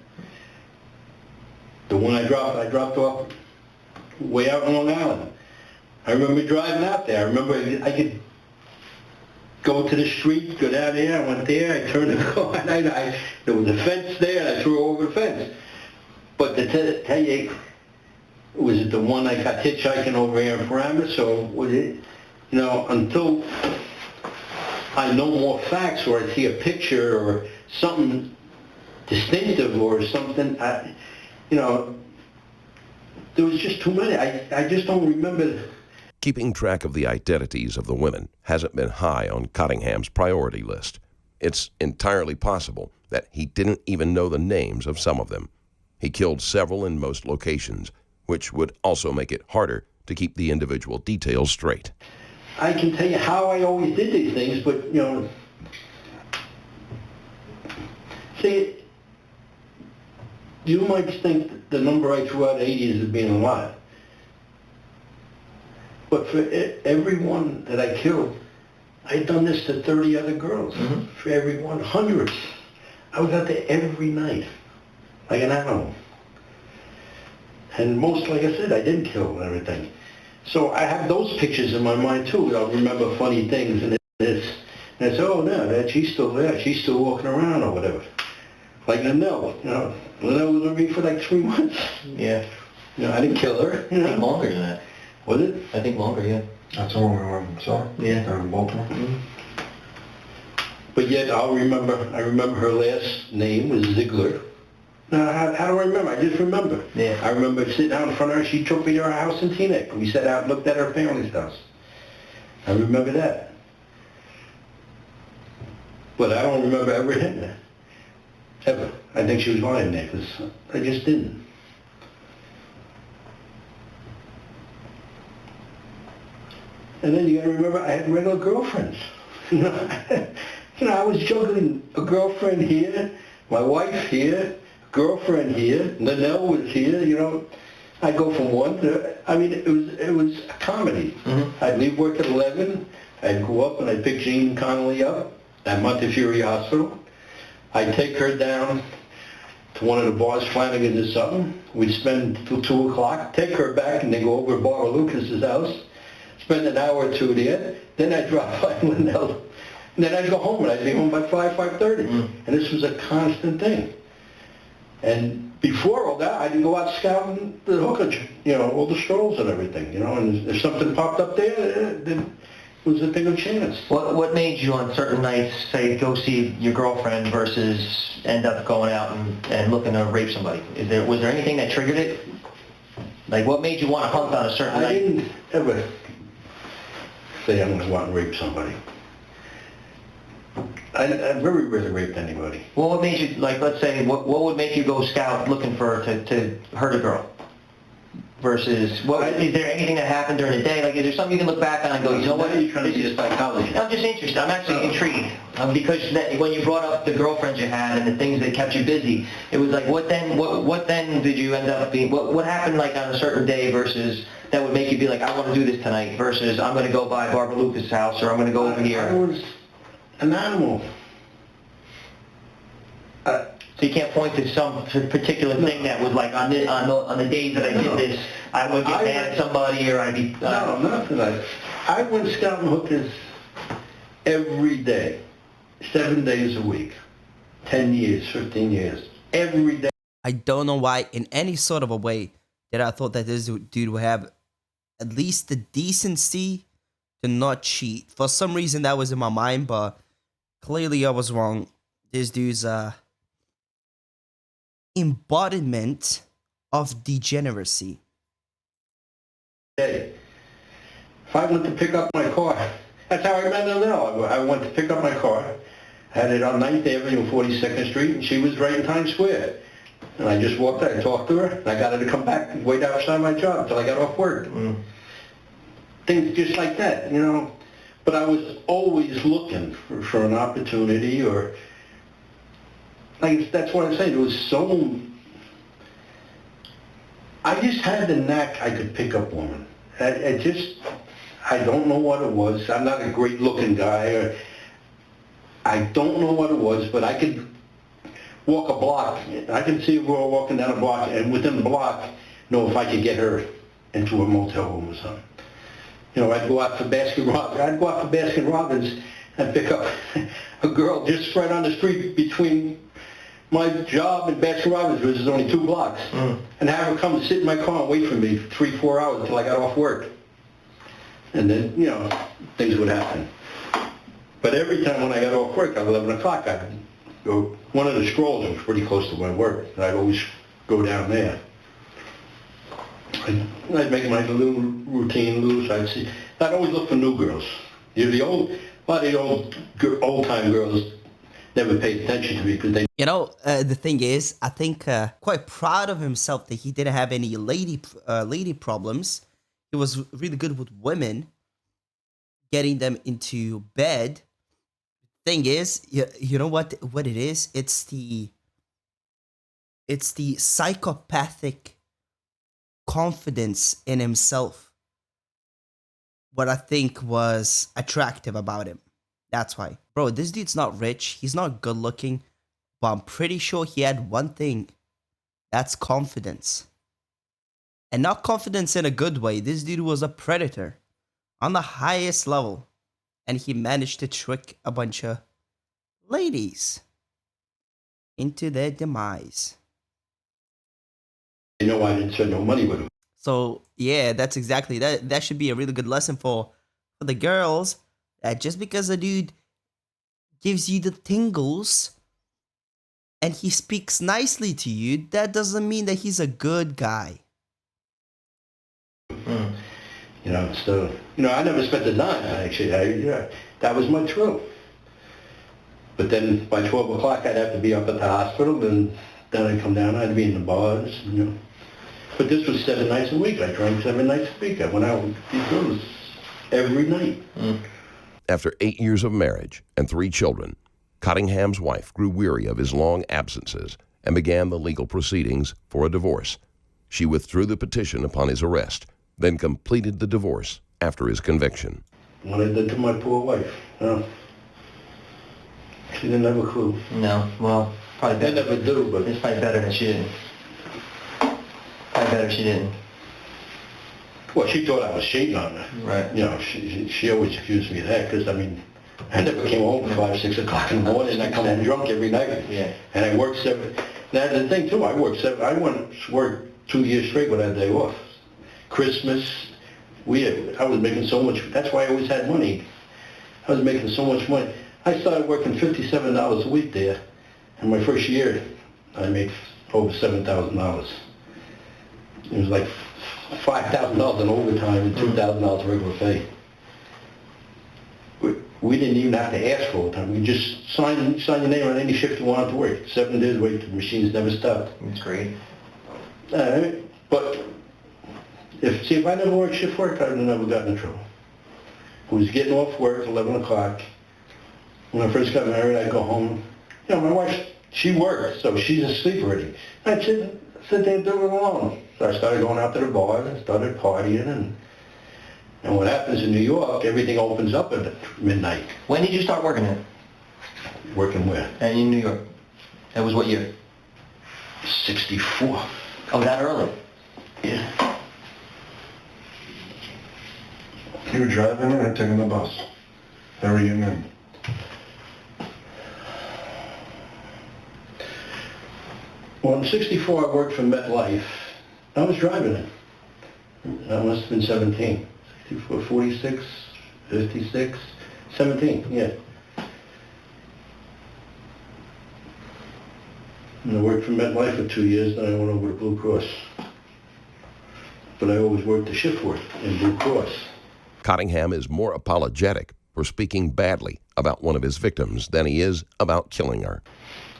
The one I dropped off way out in Long Island. I remember driving out there. I remember I could go to the street, go down there, I went there, I turned the car, and there was a fence there, and I threw over the fence. But to tell you, was it the one I got hitchhiking over here in Paramus, or was it, until I know more facts, or I see a picture, or something distinctive, or something, there was just too many. I just don't remember. Keeping track of the identities of the women hasn't been high on Cottingham's priority list. It's entirely possible that he didn't even know the names of some of them. He killed several in most locations, which would also make it harder to keep the individual details straight. I can tell you how I always did these things, but, see, you might think the number I threw out, 80, is being a lot. But for every one that I killed, I had done this to 30 other girls. For every one, hundreds. I was out there every night, like an animal. And most, like I said, I didn't kill and everything. So I have those pictures in my mind too. I'll remember funny things and this. And I say, oh no, she's still there. She's still walking around or whatever. Like Linnell, Linnell was with me for like 3 months. Yeah. I didn't kill her. I think longer than that. Was it? I think longer, yeah. That's all we saw. Yeah. Down in Baltimore. But yet I remember her last name was Ziegler. Now, how do I remember? I just remember. Yeah. I remember sitting out in front of her. She took me to her house in Teaneck. We sat out and looked at her family's house. I remember that. But I don't remember ever hitting her. Ever. I think she was lying there because I just didn't. And then you got to remember, I had regular girlfriends. I was juggling a girlfriend here, my wife here, girlfriend here, Linnell was here. I'd go from one to, it was a comedy. I'd leave work at 11, I'd go up and I'd pick Jean Connolly up at Montefiore Hospital. I'd take her down to one of the bars, Flanagan's or something. We'd spend till 2 o'clock, take her back and then go over to Barbara Lucas's house. Spend an hour or two there, then I'd drop by Linnell, and then I'd go home, and I'd be home by 5:30. And this was a constant thing. And before all that, I'd go out scouting the hooker, all the strolls and everything, and if something popped up there, then it was a bigger chance. What made you on certain nights, say, go see your girlfriend versus end up going out and looking to rape somebody? Was there anything that triggered it? Like, what made you want to hunt on a certain night? I didn't ever say I'm going to go out and rape somebody. I very rarely raped anybody. Well, what made you, like, let's say, what would make you go scout looking for to hurt a girl? Versus, is there anything that happened during the day? Like, is there something you can look back on and go, you know what? Are you trying to be a psychologist? I'm just interested. I'm actually intrigued. Because when you brought up the girlfriends you had and the things that kept you busy, it was like, what then did you end up being, what happened like on a certain day versus that would make you be like, I want to do this tonight versus I'm going to go by Barbara Lucas' house or I'm going to go over here? I was an animal. So you can't point to some particular thing that was like on the days that I did this, I would get mad at somebody or I'd be... No, nothing like that. I went scouting hookers every day, 7 days a week, 10 years, 15 years, every day. I don't know why, in any sort of a way, that I thought that this dude would have at least the decency to not cheat. For some reason, that was in my mind, but clearly I was wrong. This dude's embodiment of degeneracy. Hey, if I went to pick up my car, that's how I met her now. I went to pick up my car, had it on 9th Avenue and 42nd Street, and she was right in Times Square. And I just walked there, I talked to her, and I got her to come back and wait outside my job until I got off work. Things just like that, you know. But I was always looking for an opportunity, or, like, that's what I'm saying, it was so, I just had the knack I could pick up women. I don't know what it was. I'm not a great looking guy, or I don't know what it was, but I could walk a block. I could see a girl walking down a block, and within the block, know if I could get her into a motel room or something. You know, I'd go out for Baskin Robbins and pick up a girl just right on the street between my job and Baskin Robbins, which is only 2 blocks, and have her come sit in my car and wait for me 3-4 hours until I got off work. And then, you know, things would happen. But every time when I got off work at 11 o'clock, I'd go, one of the strolls was pretty close to my work, and I'd always go down there. I'd make my little routine loose. I'd always look for new girls. You know, a lot of the old-time girls never paid attention to me because they... You know, the thing is, I think quite proud of himself that he didn't have any lady problems. He was really good with women, getting them into bed. Thing is, you know what it is? It's the psychopathic confidence in himself what I think was attractive about him. That's why. Bro, this dude's not rich, he's not good looking, but I'm pretty sure he had one thing. That's confidence. And not confidence in a good way. This dude was a predator on the highest level, and he managed to trick a bunch of ladies into their demise. You know, I didn't spend no money with them. So yeah, that's exactly that. That should be a really good lesson for the girls. That just because a dude gives you the tingles and he speaks nicely to you, that doesn't mean that he's a good guy. You know, so, you know, I never spent a dime, actually. That was my truth. But then by 12 o'clock, I'd have to be up at the hospital, and then I'd come down, I'd be in the bars, you know. But this was 7 nights a week. I drank 7 nights a week. I went out with these girls every night. After 8 years of marriage and 3 children, Cottingham's wife grew weary of his long absences and began the legal proceedings for a divorce. She withdrew the petition upon his arrest, then completed the divorce after his conviction. What I did to my poor wife, you know. She didn't have a clue. No, well, probably They better. never do, but... It's probably better that she didn't. Probably better she didn't. Well, she thought I was cheating on her. Right. You know, she always accused me of that, because, I mean, I never came home at 5, 6 o'clock in the morning, and I come home drunk every night. Yeah. And I worked 7... That's the thing, too, I went to work 2 years straight without a day off. Christmas, I was making so much, that's why I always had money. I was making so much money. I started working $57 a week there, and my first year, I made over $7,000. It was like $5,000 in overtime and $2,000 regular pay. We didn't even have to ask for overtime. We just sign your name on any shift you wanted to work. 7 days a week, the machines never stopped. That's great. But if I never worked shift work, I would have never gotten in trouble. I was getting off work at 11 o'clock. When I first got married, I'd go home. You know, my wife, she worked, so she's asleep already. I'd sit there and do it alone. So I started going out to the bar and started partying. And what happens in New York, everything opens up at midnight. When did you start working it? Working where? In New York. That was what year? 64. Oh, that early? Yeah. You were driving or taking the bus? How were you in? Well, in 64, I worked for MetLife. I was driving it. I must have been 17. 64, 46, 56, 17, yeah. And I worked for MetLife for 2 years, then I went over to Blue Cross. But I always worked the shift work in Blue Cross. Cottingham is more apologetic for speaking badly about one of his victims than he is about killing her.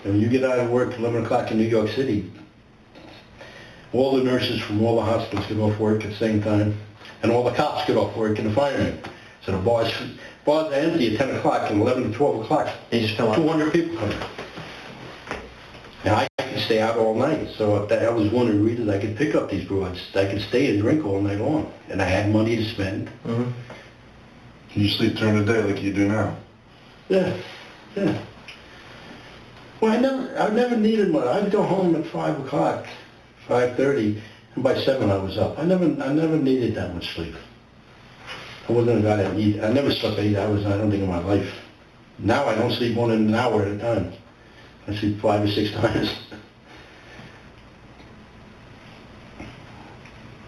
And when you get out of work at 11 o'clock in New York City, All the nurses from all the hospitals get off work at the same time, and all the cops get off work and the firemen. So the bars are empty at 10 o'clock and 11 to 12 o'clock. They just fill up. 200 people come in. Now I can stay out all night, so that was one of the reasons I could pick up these broads. I could stay and drink all night long, and I had money to spend. Mm-hmm. You sleep during the day like you do now. Yeah, yeah. Well, I never needed money. I'd go home at 5 o'clock, 5:30, and by 7 I was up. I never needed that much sleep. I wasn't a guy that needed. I never slept 8 hours. I don't think in my life. Now I don't sleep more than an hour at a time. I sleep 5 or 6 times.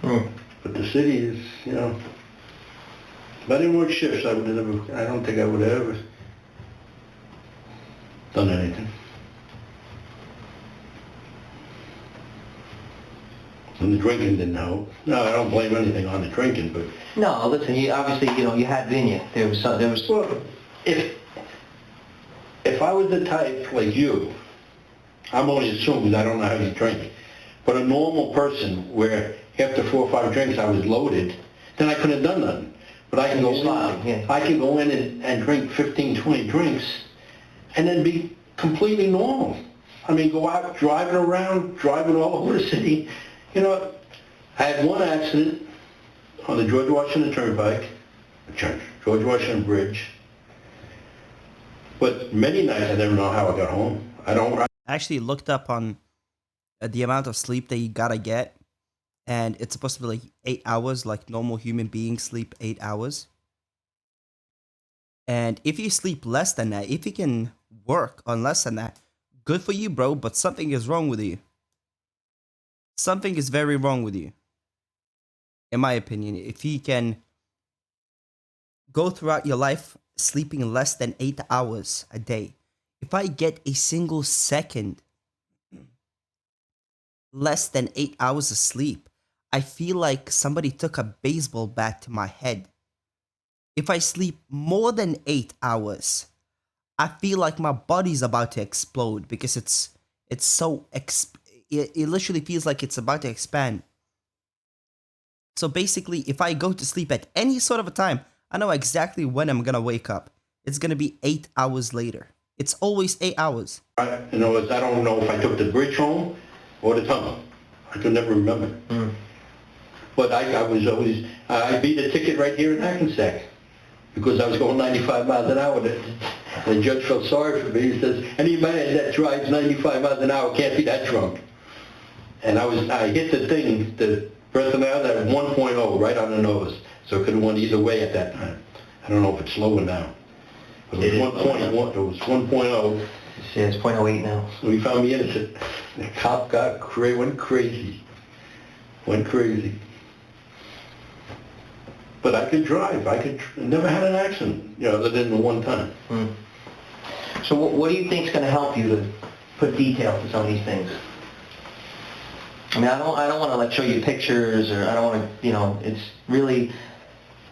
But the city is, you know. If I didn't work shifts, I would have never. I don't think I would have ever done anything. And the drinking didn't help. No, I don't blame anything on the drinking, but... No, listen, you obviously, you had it in you. There was... Well, if I was the type like you, I'm only assuming, I don't know how you drink, but a normal person where after 4 or 5 drinks I was loaded, then I couldn't have done nothing. But I can go in, I can go in and drink 15, 20 drinks and then be completely normal. I mean, go out driving around, driving all over the city. You know, I had one accident on the George Washington Turnpike, George Washington Bridge. But many nights I never know how I got home. I Actually looked up on the amount of sleep that you gotta get, and it's supposed to be like 8 hours, like normal human beings sleep 8 hours. And if you sleep less than that, if you can work on less than that, good for you, bro, but something is wrong with you. Something is very wrong with you. In my opinion, if you can go throughout your life sleeping less than 8 hours a day, if I get a single second less than 8 hours of sleep, I feel like somebody took a baseball bat to my head. If I sleep more than 8 hours, I feel like my body's about to explode because it's so it literally feels like it's about to expand. So basically, if I go to sleep at any sort of a time, I know exactly when I'm gonna wake up. It's gonna be 8 hours later. It's always 8 hours. in other words, I don't know if I took the bridge home or the tunnel. I could never remember. But I was always, I beat a ticket right here in Hackensack because I was going 95 miles an hour. The judge felt sorry for me. He says, any man that drives 95 miles an hour can't be that drunk. And I hit the thing, the person out at 1.0 right on the nose. So it could have went either way at that time. I don't know if it's lower now. But it was 1.1, it was 1.0. Yeah, it's 0.08 now. So he found me innocent. The cop went crazy. Went crazy. But I could drive. Never had an accident, you know, other than the one time. So what do you think is going to help you to put detail to some of these things? I mean, I don't want to like show you pictures, or I don't want to, you know, it's really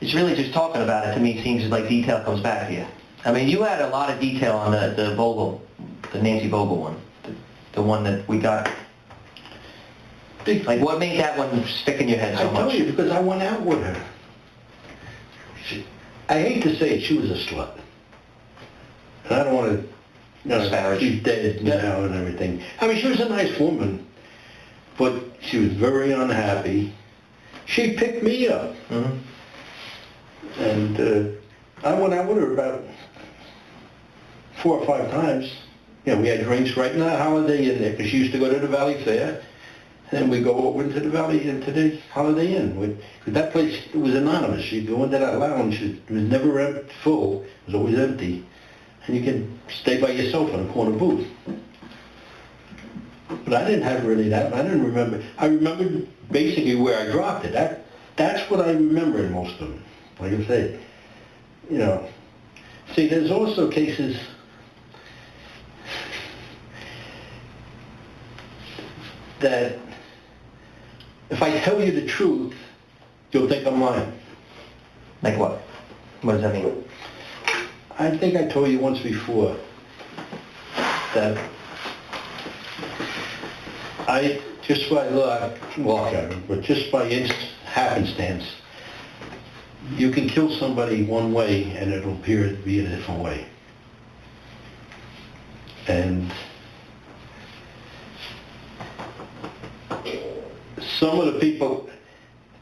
just talking about it to me seems like detail comes back to you. I mean, you had a lot of detail on the Vogel, the Nancy Vogel one, the one that we got. Like, what made that one stick in your head so much? I tell you, because I went out with her. I hate to say it, she was a slut. And I don't want to, you know, she's dead now and everything. I mean, she was a nice woman, but she was very unhappy. She picked me up. And I went out with her about 4 or 5 times. You know, we had drinks right in the Holiday Inn there, because she used to go to the Valley Fair. And then we go over into the Valley, into the Holiday Inn. Because that place, it was anonymous. You go into that lounge, it was never full. It was always empty. And you can stay by yourself in a corner booth. But I didn't have really that. I didn't remember. I remembered basically where I dropped it. That's what I remember in most of them. Like I say, you know. See, there's also cases that if I tell you the truth, you'll think I'm lying. Like what? What does that mean? I think I told you once before that just by lockout, but just by happenstance, you can kill somebody one way and it'll appear to be a different way. And some of the people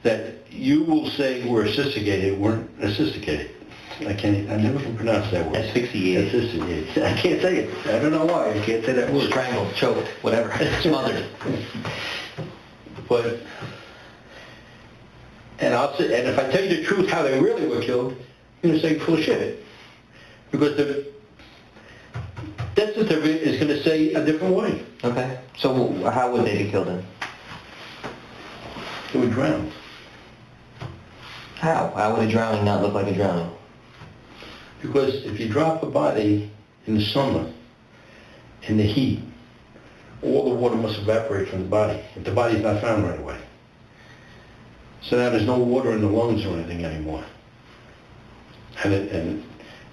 that you will say were asphyxiated weren't asphyxiated. I never can pronounce that word. Asphyxiated. Asphyxiated. I can't say it. I don't know why. I can't say that word. Strangled, choked, whatever. Smothered. But, and if I tell you the truth how they really were killed, you're going to say full of shit. Because the death certificate is going to say a different way. Okay. So how would they be killed then? They were drowned. How? How would a drowning not look like a drowning? Because if you drop a body in the summer, in the heat, all the water must evaporate from the body if the body's not found right away. So now there's no water in the lungs or anything anymore. And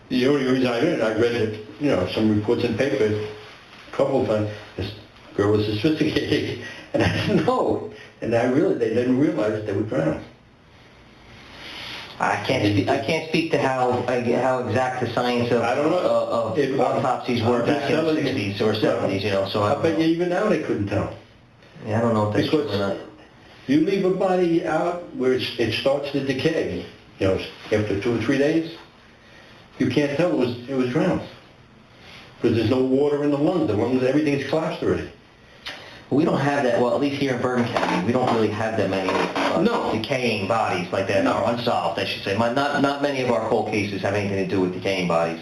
the only reason I read it, some reports in the paper a couple of times, this girl was sophisticated, and I didn't know. And they didn't realize they were drowned. I can't speak to how exact the science of autopsies were back in the 60s or 70s, so I bet you even now they couldn't tell. Yeah, I don't know if that's true or not. You leave a body out where it starts to decay, after 2 or 3 days, you can't tell it was drowned. Because there's no water in the lungs. The lungs, everything's collapsed already. We don't have that, well, at least here in Bergen County, we don't really have that many decaying bodies like that, or unsolved, I should say. Not many of our cold cases have anything to do with decaying bodies.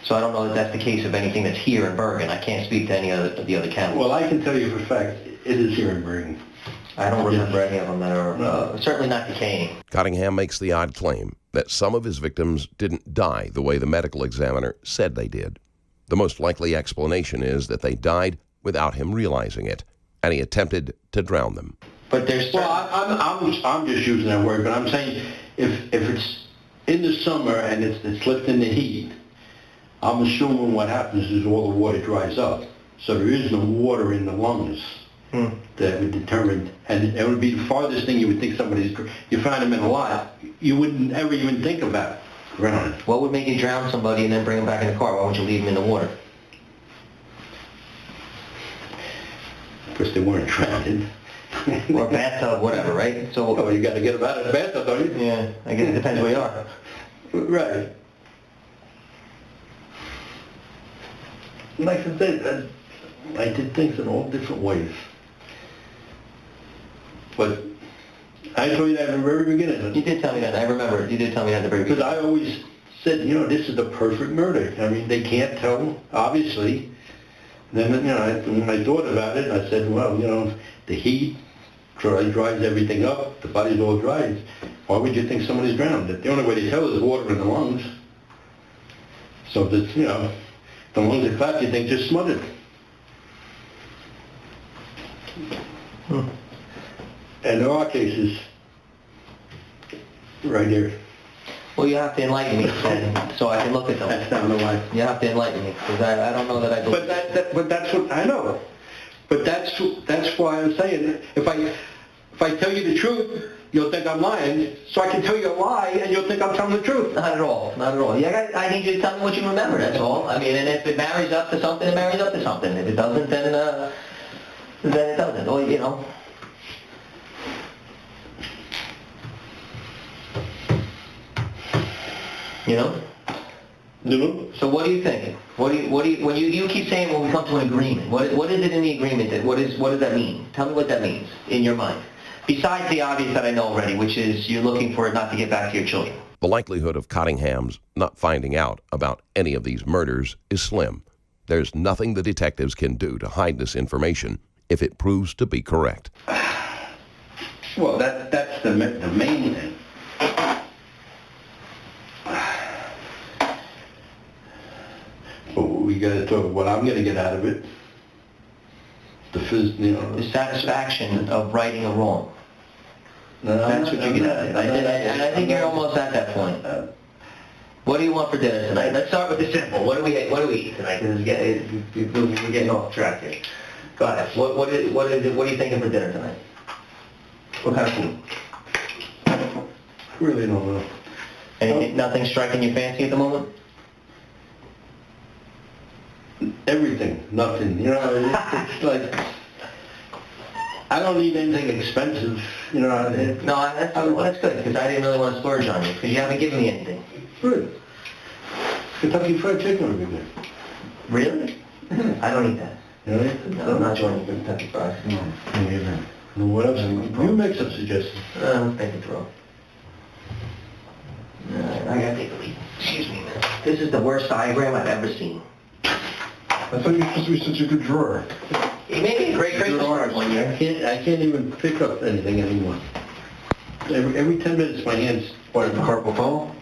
So I don't know that that's the case of anything that's here in Bergen. I can't speak to any of the other counties. Well, I can tell you for a fact, it is here in Bergen. I don't remember any of them that are certainly not decaying. Cottingham makes the odd claim that some of his victims didn't die the way the medical examiner said they did. The most likely explanation is that they died without him realizing it, and he attempted to drown them. But there's... Well, I'm just using that word, but I'm saying if it's in the summer and it's left in the heat, I'm assuming what happens is all the water dries up. So there is no water in the lungs that would determine, and it would be the farthest thing you would think you find them in a lot, you wouldn't ever even think about drowning. What would make you drown somebody and then bring them back in the car? Why would you leave them in the water? Because they weren't drowned. Or bathtub, whatever, right? So you got to get them out of the bathtub, don't you? Yeah, I guess it depends where you are. Right. Like I said, I did things in all different ways. But I told you that in the very beginning. You did tell me that. I remember. You did tell me that at the very beginning. Because I always said, this is the perfect murder. I mean, they can't tell, obviously. Then, when I thought about it, I said, well, the heat dries everything up. The body's all dry. Why would you think somebody's drowned? The only way to tell is water in the lungs. So if it's, the lungs are clapped, you think just smothered. And there are cases right here. Well, you have to enlighten me so I can look at them. That's down the line. You have to enlighten me, because I don't know that I believe. But that's what I know. But that's why I'm saying if I tell you the truth, you'll think I'm lying. So I can tell you a lie, and you'll think I'm telling the truth. Not at all. Not at all. Yeah, I need you to tell me what you remember. That's all. I mean, and if it marries up to something, it marries up to something. If it doesn't, then it doesn't. Or So what do you think? When you keep saying when we come to an agreement, what is it in the agreement? What does that mean? Tell me what that means in your mind. Besides the obvious that I know already, which is you're looking for it not to get back to your children. The likelihood of Cottingham's not finding out about any of these murders is slim. There's nothing the detectives can do to hide this information if it proves to be correct. Well, that's the main thing. But we got to talk about what I'm going to get out of it. The satisfaction of righting a wrong. That's what you get out of it. And I think you're almost at that point. What do you want for dinner tonight? Let's start with the simple. What do we eat tonight? Because we're getting off track here. Go ahead. What are you thinking for dinner tonight? What kind of food? Really don't know. Nothing striking your fancy at the moment? Everything, nothing, you know, it's like, I don't need anything expensive, you know. No, that's good, because I didn't really want to splurge on you, because you haven't given me anything. Good. Kentucky Fried Chicken would be good. Really? I don't eat that. Really? No, I'm not joining the Kentucky Fried. No, me either. No, what else? You make some suggestions. Thank you, bro. I gotta take a leak. Excuse me, man. This is the worst diagram I've ever seen. I thought you were supposed to be such a good drawer. He made me a great Christmas card one year. I can't even pick up anything anymore. Every 10 minutes my hands part of the carpal tunnel.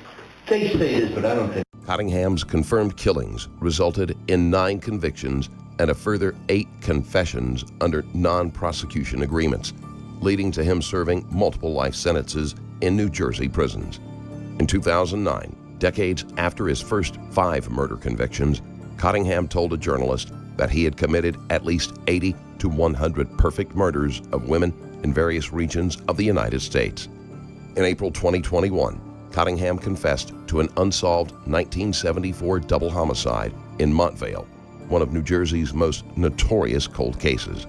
They say it is, but I don't think. Cottingham's confirmed killings resulted in 9 convictions and a further 8 confessions under non-prosecution agreements, leading to him serving multiple life sentences in New Jersey prisons. In 2009, decades after his first 5 murder convictions, Cottingham told a journalist that he had committed at least 80 to 100 perfect murders of women in various regions of the United States. In April 2021, Cottingham confessed to an unsolved 1974 double homicide in Montvale, one of New Jersey's most notorious cold cases.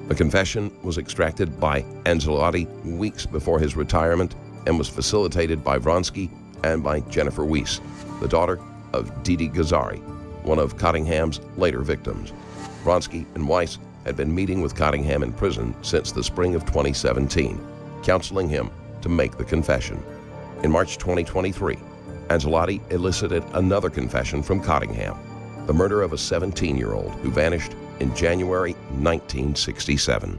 The confession was extracted by Angelotti weeks before his retirement and was facilitated by Vronsky and by Jennifer Weiss, the daughter of Didi Gazzari, one of Cottingham's later victims. Vronsky and Weiss had been meeting with Cottingham in prison since the spring of 2017, counseling him to make the confession. In March 2023, Angelotti elicited another confession from Cottingham, the murder of a 17-year-old who vanished in January 1967.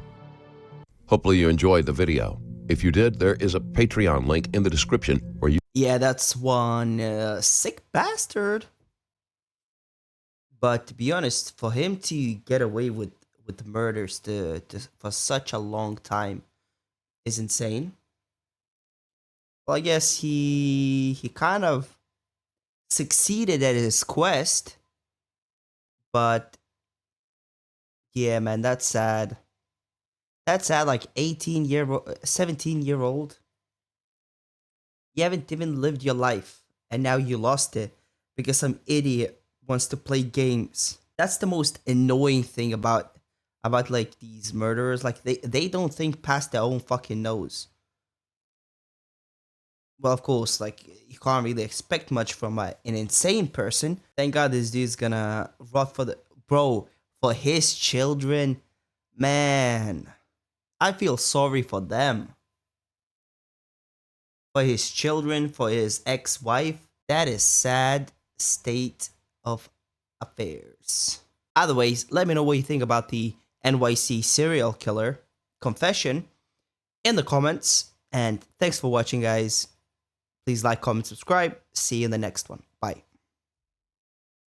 Hopefully you enjoyed the video. If you did, there is a Patreon link in the description where you... Yeah, that's one sick bastard. But to be honest, for him to get away with murders for such a long time is insane. Well, I guess he kind of succeeded at his quest, but yeah, man, that's sad. That's sad. Like 17-year-old. You haven't even lived your life, and now you lost it because some idiot wants to play games. That's the most annoying thing about like these murderers. Like they don't think past their own fucking nose. Well, of course, like you can't really expect much from an insane person. Thank God this dude's gonna rot for for his children. Man, I feel sorry for them. For his children, for his ex-wife. That is sad state of affairs. Either ways, let me know what you think about the NYC serial killer confession in the comments. And thanks for watching, guys. Please like, comment, subscribe. See you in the next one. Bye.